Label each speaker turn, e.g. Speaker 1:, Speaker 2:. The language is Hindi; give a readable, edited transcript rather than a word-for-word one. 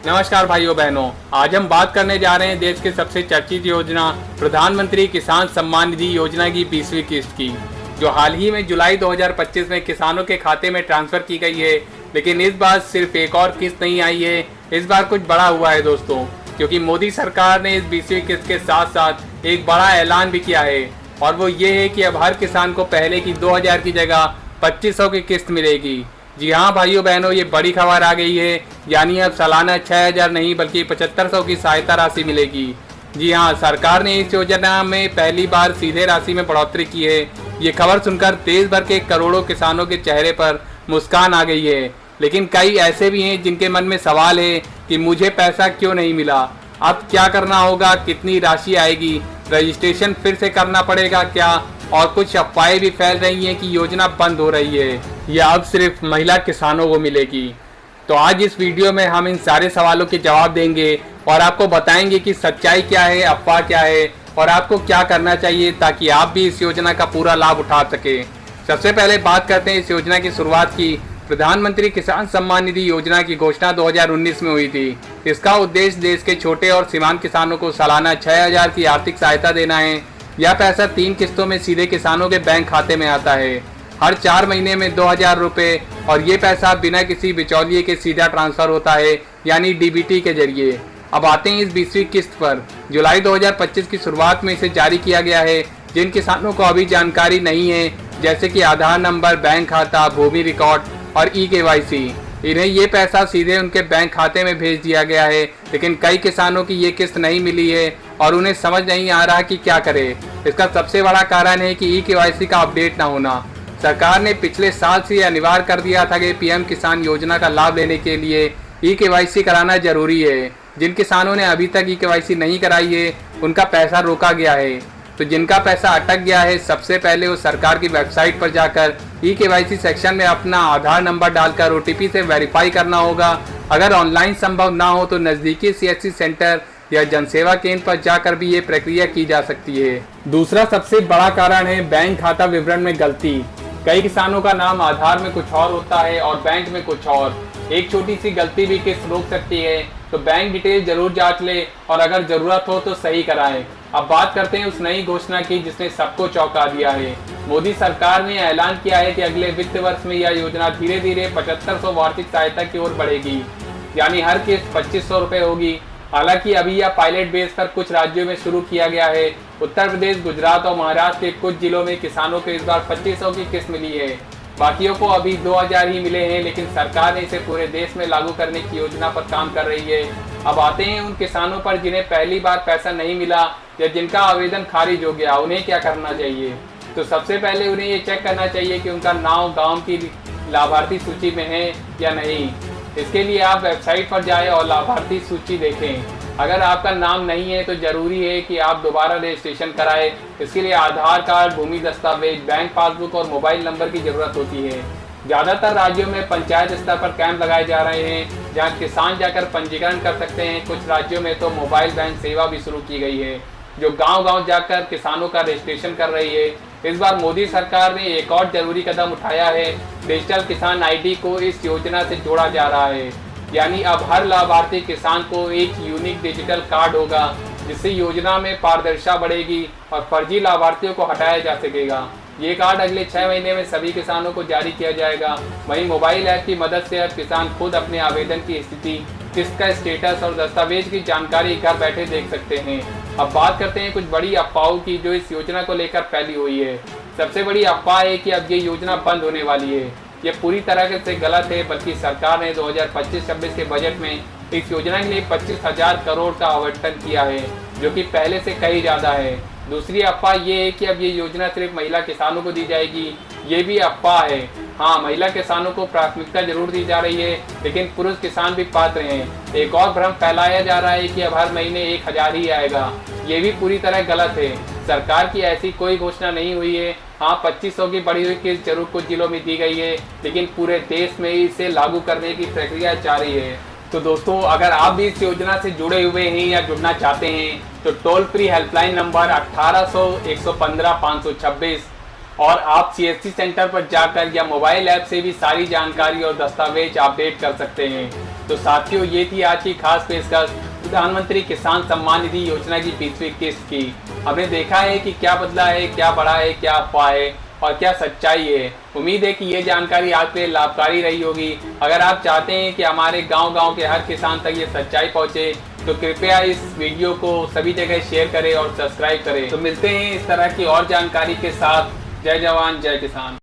Speaker 1: नमस्कार भाइयों बहनों, आज हम बात करने जा रहे हैं देश के सबसे चर्चित योजना प्रधानमंत्री किसान सम्मान निधि योजना की 20वीं किस्त की, जो हाल ही में जुलाई 2025 में किसानों के खाते में ट्रांसफर की गई है। लेकिन इस बार सिर्फ एक और किस्त नहीं आई है, इस बार कुछ बड़ा हुआ है दोस्तों, क्योंकि मोदी सरकार ने इस 20वीं किस्त के साथ साथ एक बड़ा ऐलान भी किया है, और वो ये है कि अब हर किसान को पहले की 2000 की जगह 2500 की किस्त मिलेगी। जी हाँ भाइयों बहनों, ये बड़ी खबर आ गई है, यानी अब सालाना 6000 नहीं बल्कि 7500 की सहायता राशि मिलेगी। जी हाँ, सरकार ने इस योजना में पहली बार सीधे राशि में बढ़ोतरी की है। ये खबर सुनकर देश भर के करोड़ों किसानों के चेहरे पर मुस्कान आ गई है। लेकिन कई ऐसे भी हैं जिनके मन में सवाल है कि मुझे पैसा क्यों नहीं मिला, अब क्या करना होगा, कितनी राशि आएगी, रजिस्ट्रेशन फिर से करना पड़ेगा क्या, और कुछ अफवाहें भी फैल रही हैं कि योजना बंद हो रही है या अब सिर्फ महिला किसानों को मिलेगी। तो आज इस वीडियो में हम इन सारे सवालों के जवाब देंगे और आपको बताएंगे कि सच्चाई क्या है, अफवाह क्या है और आपको क्या करना चाहिए ताकि आप भी इस योजना का पूरा लाभ उठा सके। सबसे पहले बात करते हैं इस योजना की शुरुआत की। प्रधानमंत्री किसान सम्मान निधि योजना की घोषणा 2019 में हुई थी। इसका उद्देश्य देश के छोटे और सीमांत किसानों को सालाना 6000 की आर्थिक सहायता देना है। यह पैसा 3 किस्तों में सीधे किसानों के बैंक खाते में आता है, हर 4 महीने में 2000 रुपये, और ये पैसा बिना किसी बिचौलिए के सीधा ट्रांसफर होता है, यानी डीबीटी के जरिए। अब आते हैं इस 20वीं किस्त पर। जुलाई 2025 की शुरुआत में इसे जारी किया गया है। जिन किसानों को अभी जानकारी नहीं है, जैसे कि आधार नंबर, बैंक खाता, भूमि रिकॉर्ड और ई-KYC, इन्हें ये पैसा सीधे उनके बैंक खाते में भेज दिया गया है। लेकिन कई किसानों की ये किस्त नहीं मिली है और उन्हें समझ नहीं आ रहा कि क्या करें। इसका सबसे बड़ा कारण है कि ई-KYC का अपडेट ना होना। सरकार ने पिछले साल से अनिवार्य कर दिया था कि पीएम किसान योजना का लाभ लेने के लिए ई-KYC कराना जरूरी है। जिन किसानों ने अभी तक ई-KYC नहीं कराई है, उनका पैसा रोका गया है। तो जिनका पैसा अटक गया है, सबसे पहले वो सरकार की वेबसाइट पर जाकर ई-KYC सेक्शन में अपना आधार नंबर डालकर OTP से वेरीफाई करना होगा। अगर ऑनलाइन संभव ना हो तो नज़दीकी CSC सेंटर या जनसेवा केंद्र पर जाकर भी ये प्रक्रिया की जा सकती है। दूसरा सबसे बड़ा कारण है बैंक खाता विवरण में गलती। कई किसानों का नाम आधार में कुछ और होता है और बैंक में कुछ और। एक छोटी सी गलती भी किस्त रोक सकती है, तो बैंक डिटेल जरूर जांच ले और अगर जरूरत हो तो सही कराएं। अब बात करते हैं उस नई घोषणा की जिसने सबको चौंका दिया है। मोदी सरकार ने ऐलान किया है कि अगले वित्त वर्ष में यह योजना धीरे धीरे 7500 वार्षिक सहायता की ओर बढ़ेगी, यानी हर किस्त 2500 रुपये होगी। हालांकि अभी यह पायलट बेस पर कुछ राज्यों में शुरू किया गया है। उत्तर प्रदेश, गुजरात और महाराष्ट्र के कुछ जिलों में किसानों को इस बार 2500 की किस्त मिली है। बाकियों को अभी 2000 ही मिले हैं, लेकिन सरकार ने इसे पूरे देश में लागू करने की योजना पर काम कर रही है। अब आते हैं उन किसानों पर जिन्हें पहली बार पैसा नहीं मिला या जिनका आवेदन खारिज हो गया, उन्हें क्या करना चाहिए। तो सबसे पहले उन्हें ये चेक करना चाहिए कि उनका नाम गाँव की लाभार्थी सूची में है या नहीं। इसके लिए आप वेबसाइट पर जाएं और लाभार्थी सूची देखें। अगर आपका नाम नहीं है तो जरूरी है कि आप दोबारा रजिस्ट्रेशन कराएं। इसके लिए आधार कार्ड, भूमि दस्तावेज, बैंक पासबुक और मोबाइल नंबर की जरूरत होती है। ज़्यादातर राज्यों में पंचायत स्तर पर कैंप लगाए जा रहे हैं जहां किसान जाकर पंजीकरण कर सकते हैं। कुछ राज्यों में तो मोबाइल बैंक सेवा भी शुरू की गई है जो गांव-गांव जाकर किसानों का रजिस्ट्रेशन कर रही है। इस बार मोदी सरकार ने एक और जरूरी कदम उठाया है। डिजिटल किसान ID को इस योजना से जोड़ा जा रहा है, यानी अब हर लाभार्थी किसान को एक यूनिक डिजिटल कार्ड होगा, जिससे योजना में पारदर्शिता बढ़ेगी और फर्जी लाभार्थियों को हटाया जा सकेगा। ये कार्ड अगले 6 महीने में सभी किसानों को जारी किया जाएगा। वहीं मोबाइल ऐप की मदद से अब किसान खुद अपने आवेदन की स्थिति, किस्त का स्टेटस और दस्तावेज की जानकारी घर बैठे देख सकते हैं। अब बात करते हैं कुछ बड़ी अफवाहों की जो इस योजना को लेकर फैली हुई है। सबसे बड़ी अफवाह है कि अब ये योजना बंद होने वाली है। ये पूरी तरह से गलत है, बल्कि सरकार ने 2025-26 के बजट में इस योजना के लिए 25,000 करोड़ का आवंटन किया है, जो कि पहले से कहीं ज़्यादा है। दूसरी अफवाह ये है कि अब ये योजना सिर्फ महिला किसानों को दी जाएगी। ये भी अफवाह है। हाँ, महिला किसानों को प्राथमिकता जरूर दी जा रही है, लेकिन पुरुष किसान भी पात्र हैं। एक और भ्रम फैलाया जा रहा है कि अब हर महीने 1000 ही आएगा। ये भी पूरी तरह गलत है। सरकार की ऐसी कोई घोषणा नहीं हुई है। हाँ, 2500 की बढ़ी हुई किस्त जरूर कुछ जिलों में दी गई है, लेकिन पूरे देश में इसे लागू करने की प्रक्रिया जारी है। तो दोस्तों, अगर आप भी इस योजना से जुड़े हुए हैं या जुड़ना चाहते हैं तो टोल फ्री हेल्पलाइन नंबर 1800 115 526 और आप CSC सेंटर पर जाकर या मोबाइल ऐप से भी सारी जानकारी और दस्तावेज अपडेट कर सकते हैं। तो साथियों, ये थी आज की खास पेशकश प्रधानमंत्री किसान सम्मान निधि योजना की 20वीं किस्त की। हमने देखा है कि क्या बदला है, क्या बढ़ा है, क्या अफवाह है और क्या सच्चाई है। उम्मीद है कि ये जानकारी आपके लिए लाभकारी रही होगी। अगर आप चाहते हैं कि हमारे गांव-गांव के हर किसान तक ये सच्चाई पहुंचे तो कृपया इस वीडियो को सभी जगह शेयर करें और सब्सक्राइब करें। तो मिलते हैं इस तरह की और जानकारी के साथ। जय जवान जय किसान।